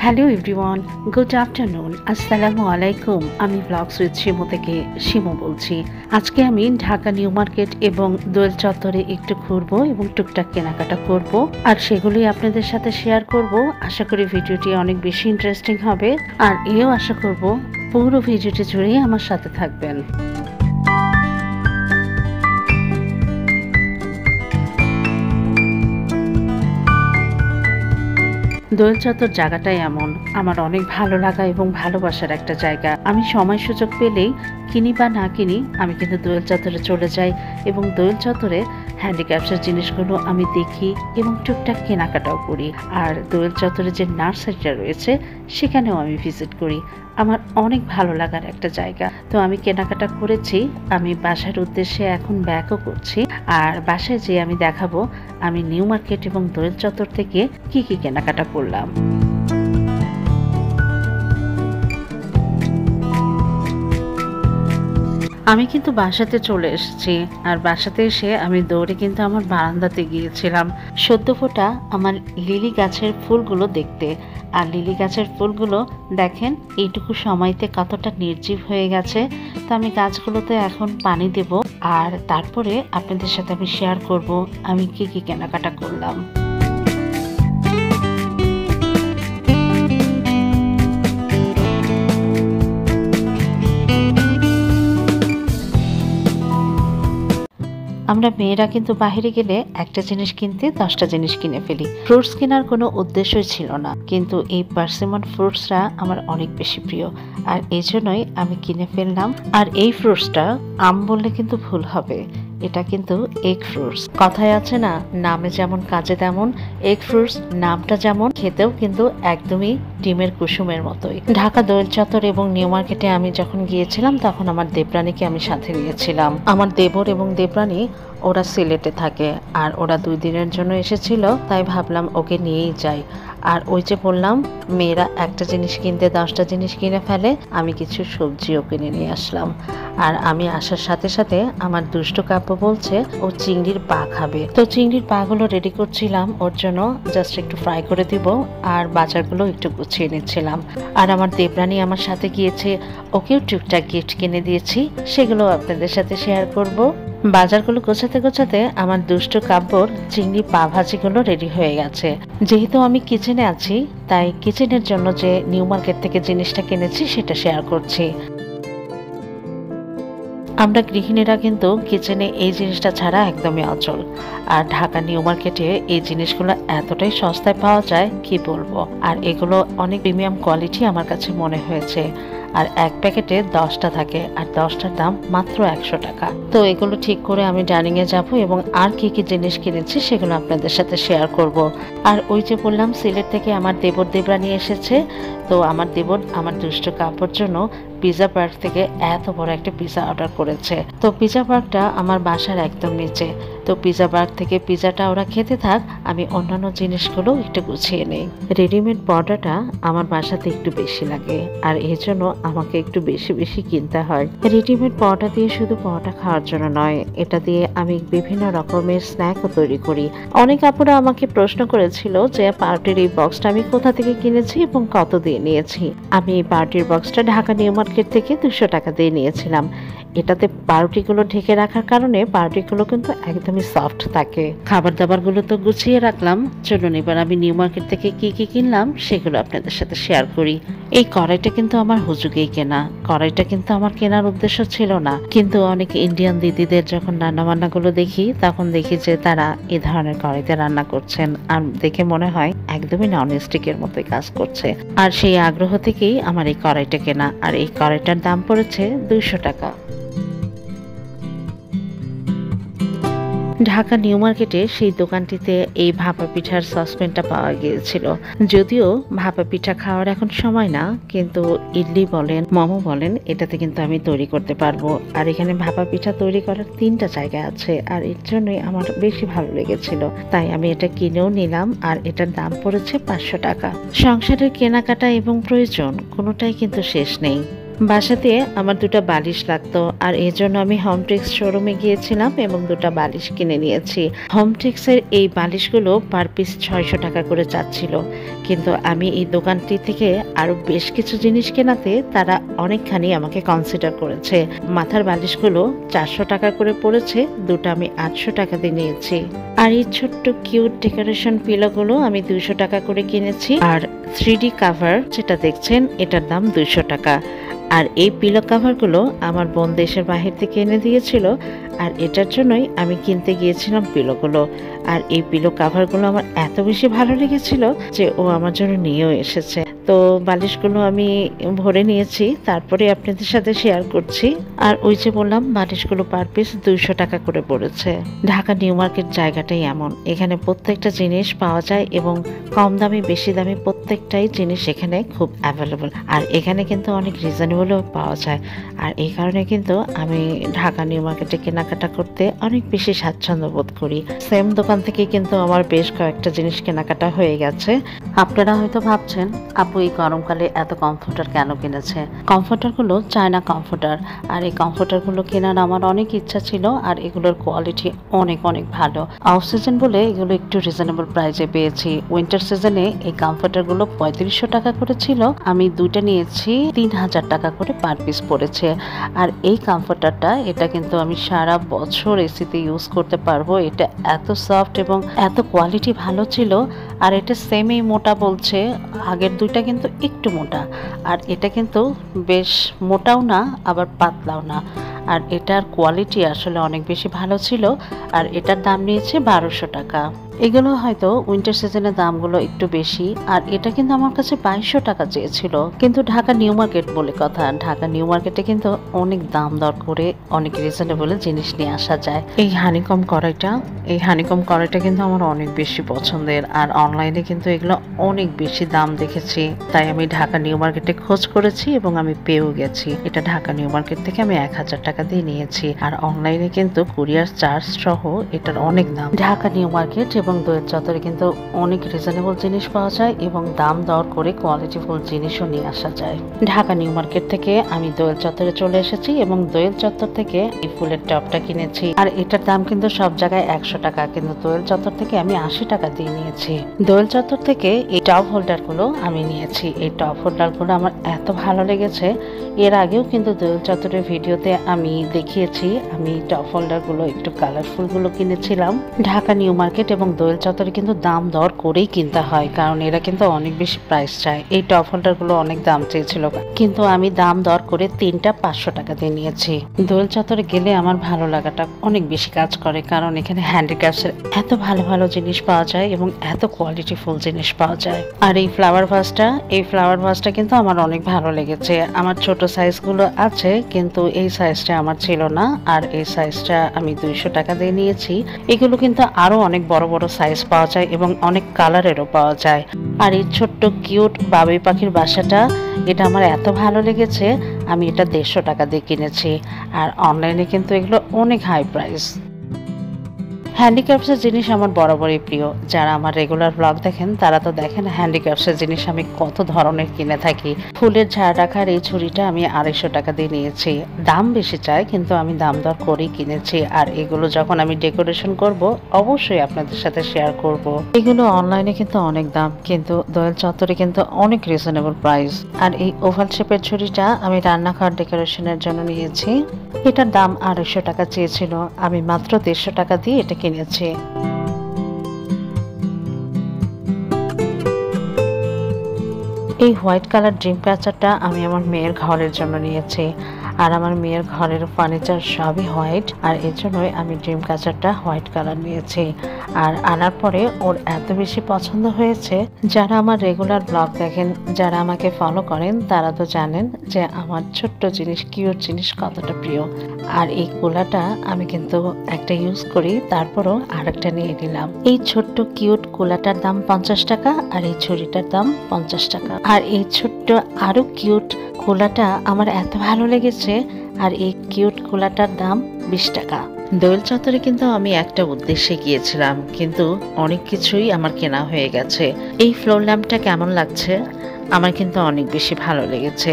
Hello everyone, good afternoon, আসসালামু আলাইকুম। আমি ব্লগস উইথ শিমু থেকে শিমু বলছি। আজকে আমি ঢাকা নিউ মার্কেট এবং দোয়েল চত্বরে একটু ঘুরবো এবং টুকটাক কেনাকাটা করব, আর সেগুলোই আপনাদের সাথে শেয়ার করব। আশা করি ভিডিওটি অনেক বেশি ইন্টারেস্টিং হবে, আর এও আশা করব পুরো ভিডিওটি জুড়েই আমার সাথে থাকবেন। দোয়েল চত্বর জায়গাটাই এমন আমার অনেক ভালো লাগা এবং ভালোবাসার একটা জায়গা। আমি সময় সুযোগ পেলেই কিনি বা না কিনি, আমি কিন্তু দোয়েল চত্বরে চলে যাই এবং দোয়েল চত্বরে হ্যান্ডিক্রাফটসের জিনিসগুলো আমি দেখি এবং টুকটাক কেনাকাটাও করি। আর দোয়েল চত্বরে যে নার্সারিটা রয়েছে সেখানেও আমি ভিজিট করি। আমার অনেক ভালো লাগার একটা জায়গা। তো আমি কেনাকাটা করেছি, আমি বাসার উদ্দেশ্যে এখন ব্যাকও করছি। আর বাসায় যেয়ে আমি দেখাবো আমি নিউ মার্কেট এবং দোয়েল চত্বর থেকে কি কি কেনাকাটা করলাম। আমি কিন্তু বাসাতে চলে এসেছি, আর বাসাতে এসে আমি দৌড়ে কিন্তু আমার বারান্দাতে গিয়েছিলাম সদ্য ফোটা আমার লিলি গাছের ফুলগুলো দেখতে। আর লিলি গাছের ফুলগুলো দেখেন এইটুকু সময়তে কতটা নির্জীব হয়ে গেছে। তো আমি গাছগুলোতে এখন পানি দেব, আর তারপরে আপনাদের সাথে আমি শেয়ার করব আমি কি কি কেনাকাটা করলাম। আমরা মেয়েরা কিন্তু বাহিরে গেলে একটা জিনিস কিনতে 10টা জিনিস কিনে ফেলি। ফ্রুটস কেনার কোনো উদ্দেশ্যই ছিল না, কিন্তু এই পার্সিমন ফ্রুটসটা আমার অনেক বেশি প্রিয়, আর এই জন্যই আমি কিনে ফেললাম। আর এই ফ্রুটসটা আম বললে কিন্তু ভুল হবে, এটা কিন্তু এগ ফ্রুটস। কথায় আছে না, নামে যেমন কাজে তেমন। এগ ফ্রুটস নামটা যেমন, খেতেও কিন্তু একদমই ডিমের কুসুমের মতোই। ঢাকা দোয়েল চত্বর এবং নিউ মার্কেটে আমি যখন গিয়েছিলাম তখন আমার দেবরানীকে আমি সাথে নিয়েছিলাম। আমার দেবর এবং দেবরানী ওরা সিলেটে থাকে, আর ওরা 2 দিনের জন্য এসেছিল, তাই ভাবলাম ওকে নিয়েই যাই। আর ওই যে বললাম মেয়েরা একটা জিনিস কিনতে 10টা জিনিস কিনে ফেলে, আমি কিছু সবজিও কিনে নিয়ে আসলাম। আর আমি আসার সাথে সাথে আমার দুষ্ট কাব্য বলছে ও চিংড়ির পা খাবে, তো চিংড়ির পা গুলো রেডি করছিলাম ওর জন্য, জাস্ট একটু ফ্রাই করে দিব, আর বাজারগুলো একটু গুছিয়ে নিচ্ছিলাম। আর আমার দেবরানী আমার সাথে গিয়েছে, ওকেও টুকটাক গিফট কিনে দিয়েছি, সেগুলো আপনাদের সাথে শেয়ার করব। বাজারগুলো গোছাতে গোছাতে আমার দুষ্ট কাব্যর চিংড়ি পা ভাজিগুলো রেডি হয়ে গেছে। যেহেতু আমি কিচেনে আছি, তাই কিচেনের জন্য যে নিউ মার্কেট থেকে জিনিসটা কিনেছি সেটা শেয়ার করছি। আমরা গৃহিণীরা কিন্তু কিচেনে এই জিনিসটা ছাড়া একদমই অচল। আর ঢাকা নিউ মার্কেটে এই জিনিসগুলো এতটাই সস্তায় পাওয়া যায় কি বলবো। আর এগুলো অনেক প্রিমিয়াম কোয়ালিটি আমার কাছে মনে হয়েছে। আর এক প্যাকেটে 10টা থাকে, আর 10টার দাম মাত্র 100 টাকা। তো এগুলো ঠিক করে আমি ডাইনিং এ যাবো এবং আর কি কি জিনিস কিনেছি সেগুলো আপনাদের সাথে শেয়ার করব। আর ওই যে বললাম সিলেট থেকে আমার দেবর দেবরানী এসেছে, তো আমার দেবর আমার দুষ্ট কাপড়ের জন্য পিজা পার্ক থেকে এত বড় একটা পিজা অর্ডার করেছে। তো পিজা পার্কটা আমার বাসার একদম নিচে, তো পিজা পার্ক থেকে পিজাটা ওরা খেতে থাক, আমি অন্যান্য জিনিসগুলো একটু গুছিয়ে নেই। রেডিমেড পরোটাটা আমার বাসাতে একটু বেশি লাগে, আর এই জন্য আমাকে একটু বেশি বেশি কিনতে হয়। রেডিমেড পরোটা দিয়ে শুধু পরোটা খাওয়ার জন্য নয়, এটা দিয়ে আমি বিভিন্ন রকমের স্ন্যাকও তৈরি করি। অনেক আপুরা আমাকে প্রশ্ন করেছিল যে পাউরুটির এই বক্সটা আমি কোথা থেকে কিনেছি এবং কত দিয়ে নিয়েছি। আমি এই পাউরুটির বক্সটা ঢাকা নিউ মার্কেট থেকে 200 টাকা দিয়ে নিয়েছিলাম। এটাতে পাউরুটিগুলো ঢেকে রাখার কারণে পাউরুটিগুলো কিন্তু একদমই সফট থাকে। খাবার দাবারগুলো তো গুছিয়ে রাখলাম, চলুন এবার আমি নিউ মার্কেট থেকে কি কি কিনলাম সেগুলো আপনাদের সাথে শেয়ার করি। এই কড়াইটা কিন্তু আমার হুজুগেই কেনা। কড়াইটা কিন্তু আমার কেনার উদ্দেশ্য ছিল না, কিন্তু অনেক ইন্ডিয়ান দিদিদের যখন রান্না বান্নাগুলো দেখি তখন দেখি যে তারা এই ধরনের কড়াইতে রান্না করছেন, আর দেখে মনে হয় একদমই ননস্টিকের মতোই কাজ করছে। আর সেই আগ্রহ থেকেই আমার এই কড়াইটা কেনা। আর এই কড়াইটার দাম পড়েছে 200 টাকা। ঢাকা নিউ মার্কেটে সেই দোকানটিতে এই ভাপা পিঠার সসপ্যানটা পাওয়া গিয়েছিল। যদিও ভাপা পিঠা খাওয়ার এখন সময় না, কিন্তু ইডলি বলেন মোমো বলেন এটাতে কিন্তু আমি তৈরি করতে পারবো। আর এখানে ভাপা পিঠা তৈরি করার 3টা জায়গা আছে, আর এর জন্যই আমার বেশি ভালো লেগেছিল, তাই আমি এটা কিনেও নিলাম। আর এটার দাম পড়েছে 500 টাকা। সংসারের কেনাকাটা এবং প্রয়োজন কোনোটাই কিন্তু শেষ নেই। বাসাতে আমার দুটো বালিশ লাগতো, আর এই জন্য আমি হোমট্রিক্স শোরুমে গিয়েছিলাম এবং দুটো বালিশ কিনে নিয়েছি। হোমট্রিক্সের এই বালিশগুলো পার পিস 600 টাকা করে চাচ্ছিল, কিন্তু আমি এই দোকানটি থেকে আরো বেশ কিছু জিনিস কেনাতে তারা অনেকখানি আমাকে কনসিডার করেছে। মাথার বালিশগুলো 400 টাকা করে পড়েছে, দুটো আমি 800 টাকা দিয়ে নিয়েছি। আর এই ছোট্ট কিউট ডেকোরেশন পিলোগুলো আমি 200 টাকা করে কিনেছি। আর 3D কাভার যেটা দেখছেন এটার দাম 200 টাকা। আর এই পিলো কাভারগুলো আমার বোন দেশের বাহির থেকে এনে দিয়েছিল, আর এটার জন্যই আমি কিনতে গিয়েছিলাম পিলোগুলো। আর এই পিলো কাভারগুলো আমার এত বেশি ভালো লেগেছিল যে ও আমার জন্য নিয়েও এসেছে। তো বালিশগুলো আমি ভরে নিয়েছি, তারপরে আপনাদের সাথে শেয়ার করছি। আর ওই যে বললাম বালিশগুলো পার পিস 200 টাকা করে পড়েছে। ঢাকা নিউ মার্কেট জায়গাটাই এমন, এখানে প্রত্যেকটা জিনিস পাওয়া যায় এবং কম দামি বেশি দামি প্রত্যেকটাই জিনিস এখানে খুব অ্যাভেলেবল। আর এখানে কিন্তু অনেক রিজনেবলও পাওয়া যায়। আর এই কারণে কিন্তু আমি ঢাকা নিউ মার্কেটে কেনাকাটা করতে অনেক বেশি স্বাচ্ছন্দ্য বোধ করি। সেম দোকান থেকে কিন্তু আমার বেশ কয়েকটা জিনিস কেনাকাটা হয়ে গেছে। আপনারা হয়তো ভাবছেন আপু এই গরমকালে এত কমফোর্টার কেন কিনেছে। কমফোর্টারগুলো চায়না কমফোর্টার, আর এই কমফোর্টারগুলো কেনার আমার অনেক ইচ্ছা ছিল। আর এগুলোর কোয়ালিটি অনেক অনেক ভালো। অফ সিজন বলে এগুলো একটু রিজনেবল প্রাইসে পেয়েছি। উইন্টার সিজনে এই কমফোর্টারগুলো 3500 টাকা করে ছিল, আমি দুইটা নিয়েছি 3000 টাকা করে পার পিস পড়েছে। আর এই কমফোর্টারটা এটা কিন্তু আমি সারা বছর এসিতে ইউজ করতে পারবো। এটা এত সফট এবং এত কোয়ালিটি ভালো ছিল। আর এটা সেমই মোটা বলছে, আগের দুইটা কিন্তু একটু মোটা, আর এটা কিন্তু বেশ মোটাও না আবার পাতলাও না। আর এটার কোয়ালিটি আসলে অনেক বেশি ভালো ছিল। আর এটার দাম নিয়েছে 1200 টাকা। এগুলো হয়তো উইন্টার সিজনের দামগুলো একটু বেশি। আর এটা কিন্তু আমার কাছে 2200 টাকা চেয়েছিল, কিন্তু ঢাকা নিউ মার্কেট বলে কথা, ঢাকা নিউ মার্কেটে কিন্তু অনেক দাম দর করে অনেক রিজনেবল জিনিস নিয়ে আসা যায়। এই হানিকম কড়াইটা কিন্তু আমার অনেক বেশি পছন্দের। আর অনলাইনে কিন্তু এগুলো অনেক বেশি দাম দেখেছি, তাই আমি ঢাকা নিউ মার্কেটে খোঁজ করেছি এবং আমি পেয়েও গেছি। এটা ঢাকা নিউ মার্কেট থেকে আমি 1000 টাকা দিয়ে নিয়েছি। আর অনলাইনে কিন্তু কুরিয়ার চার্জ সহ এটার অনেক দাম। ঢাকা নিউ মার্কেট এবং দোয়েল চত্বরে কিন্তু অনেক রিজনেবল জিনিস পাওয়া যায় এবং দাম দর করে কোয়ালিটিফুল জিনিসও নিয়ে আসা যায়। ঢাকা নিউ মার্কেট থেকে আমি দোয়েল চত্বরে চলে এসেছি এবং দোয়েল চত্বর থেকে এই ফুলের টপটা কিনেছি। আর এটার দাম কিন্তু সব জায়গায় 100 টাকা, কিন্তু দোয়েল চত্বর থেকে আমি 80 টাকা দিয়ে নিয়েছি। দোয়েল চত্বর থেকে এই টপ হোল্ডারগুলো আমি নিয়েছি। এই টপ হোল্ডারগুলো আমার এত ভালো লেগেছে। এর আগেও কিন্তু দোয়েল চত্বরের ভিডিওতে আমি দেখিয়েছি, আমি টপ হোল্ডারগুলো একটু কালারফুলগুলো কিনেছিলাম। ঢাকা নিউ মার্কেট এবং দোয়েল চত্বরে কিন্তু দাম দর করেই কিনতে হয়, কারণ এরা কিন্তু অনেক বেশি প্রাইস চায়। এই টপ হোল্ডারগুলো অনেক দাম চেয়েছিল, কিন্তু আমি দাম দর করে 3টা 500 টাকা দিয়ে নিয়েছি। দোয়েল চত্বরে গেলে আমার ভালো লাগাটা অনেক বেশি কাজ করে, কারণ এখানে হ্যান্ডিক্রাফটসের এত ভালো ভালো জিনিস পাওয়া যায় এবং এত কোয়ালিটিফুল জিনিস পাওয়া যায়। আর এই ফ্লাওয়ার ভাসটা কিন্তু আমার অনেক ভালো লেগেছে। আমার ছোট সাইজগুলো আছে, কিন্তু এই সাইজটা আমার ছিল না। আর এই সাইজটা আমি 200 টাকা দিয়ে নিয়েছি। এগুলো কিন্তু আরো অনেক বড় বড় সাইজ পাওয়া যায় এবং অনেক কালারেরও পাওয়া যায়। আর এই ছোট্ট কিউট বাবুই পাখির বাসাটা, এটা আমার এত ভালো লেগেছে, আমি এটা 150 টাকা দিয়ে কিনেছি। আর অনলাইনে কিন্তু এগুলো অনেক হাই প্রাইস। হ্যান্ডিক্রাফটসের জিনিস আমার বরাবরই প্রিয়। যারা আমার রেগুলার ব্লগ দেখেন তারা তো দেখেন হ্যান্ডিক্রাফটসের জিনিস আমি কত ধরনের কিনে থাকি। ফুলের ঝাড় রাখার এই ছুরিটা আমি 250 টাকা দিয়ে নিয়েছি। দাম বেশি চাই, কিন্তু আমি দাম দর করেই কিনেছি। আর এগুলো যখন আমি ডেকোরেশন করব অবশ্যই আপনাদের সাথে শেয়ার করব। এগুলো অনলাইনে কিন্তু অনেক দাম, কিন্তু দোয়েল চত্বরে কিন্তু অনেক রিজনেবল প্রাইস। আর এই ওভাল শেপের ছুরিটা আমি রান্নাঘর ডেকোরেশনের জন্য নিয়েছি। এটার দাম 250 টাকা চেয়েছিল, আমি মাত্র 150 টাকা দিয়ে এটা কিনেছি। এই হোয়াইট কালার ড্রিম ক্যাচারটা আমি আমার মেয়ের ঘরের জন্য নিয়েছি। আর আমার মেয়ের ঘরের ফার্নিচার সবই হোয়াইট, আর এর জন্যই আমি ড্রিম ক্যাচারটা হোয়াইট কালার নিয়েছি। আর আনার পরে ওর এত বেশি পছন্দ হয়েছে। যারা আমার রেগুলার ব্লগ দেখেন, যারা আমাকে ফলো করেন, তারা তো জানেন যে আমার ছোট্ট জিনিস, কিউট জিনিস কতটা প্রিয়। আর এই কুলাটা আমি কিন্তু একটা ইউজ করি, তারপরও আরেকটা নিয়ে নিলাম। এই ছোট্ট কিউট কুলাটার দাম 50 টাকা, আর এই ছুরিটার দাম 50 টাকা। আর এই ছোট্ট আরো কিউট কুলাটা আমার এত ভালো লেগেছে, আর এই কিউট কুলাটার দাম 20 টাকা। দোয়েল চত্বরে কিন্তু আমি একটা উদ্দেশ্যে গিয়েছিলাম, কিন্তু অনেক কিছুই আমার কেনা হয়ে গেছে। এই ফ্লোর ল্যাম্পটা কেমন লাগছে? আমার কিন্তু অনেক বেশি ভালো লেগেছে।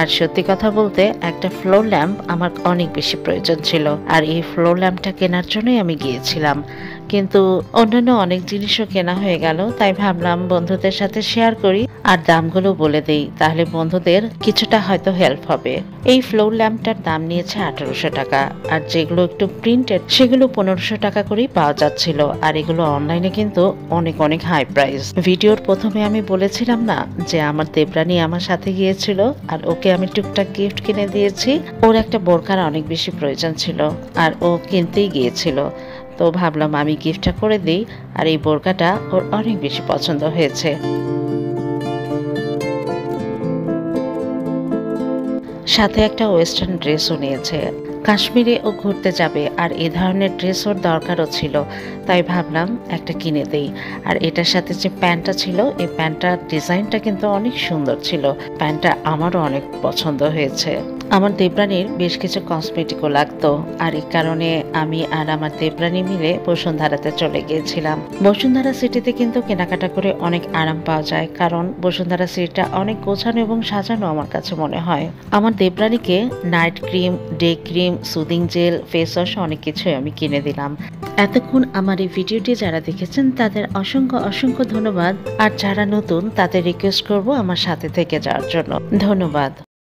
আর সত্যি কথা বলতে একটা ফ্লোর ল্যাম্প আমার অনেক বেশি প্রয়োজন ছিল, আর এই ফ্লোর ল্যাম্পটা কেনার জন্যই আমি গিয়েছিলাম। কিন্তু অন্যান্য অনেক জিনিসও কেনা হয়ে গেল, তাই ভাবলাম বন্ধুদের সাথে শেয়ার করি আর দামগুলো বলে দেই, তাহলে বন্ধুদের কিছুটা হয়তো হেল্প হবে। এই ফ্লোর ল্যাম্পটার দাম নিয়েছে 1800 টাকা, আর যেগুলো একটু প্রিন্টেড সেগুলো 1500 টাকা করেই পাওয়া যাচ্ছিল। আর এগুলো অনলাইনে কিন্তু অনেক অনেক হাই প্রাইস। ভিডিওর প্রথমে আমি বলেছিলাম না যে আমার দেবরানী আমার সাথে গিয়েছিল আর ওকে আমি টুকটাক গিফট কিনে দিয়েছি। ওর একটা বোরকার অনেক বেশি প্রয়োজন ছিল আর ও কিনতেই গিয়েছিল, তো ভাবলাম আমি গিফটটা করে দিই। আর এই বোরকাটা ওর অনেক বেশি পছন্দ হয়েছে। সাথে একটা ওয়েস্টার্ন ড্রেসও নিয়েছে। কাশ্মীরে ও ঘুরতে যাবে আর এ ধরনের ড্রেস ওর দরকারও ছিল, তাই ভাবলাম একটা কিনে দেই। আর এটার সাথে যে প্যান্টটা ছিল, এই প্যান্টটার ডিজাইনটা কিন্তু অনেক সুন্দর ছিল। প্যান্টটা আমারও অনেক পছন্দ হয়েছে। আমার দেবরানীর বেশ কিছু কসমেটিকও লাগতো, আর এই কারণে আমি আর আমার দেবরানী মিলে বসুন্ধরাতে চলে গিয়েছিলাম। বসুন্ধরা সিটিতে কিন্তু কেনাকাটা করে অনেক আরাম পাওয়া যায়, কারণ বসুন্ধরা সিটিটা অনেক গোছানো এবং সাজানো আমার কাছে মনে হয়। আমার দেবরানীকে night cream, day cream, soothing gel, face wash অনেক কিছুই আমি কিনে দিলাম। এতক্ষণ আমার এই ভিডিওটি যারা দেখেছেন তাদের অসংখ্য অসংখ্য ধন্যবাদ। আর যারা নতুন তাদের রিকোয়েস্ট করব আমার সাথে থেকে যাওয়ার জন্য। ধন্যবাদ।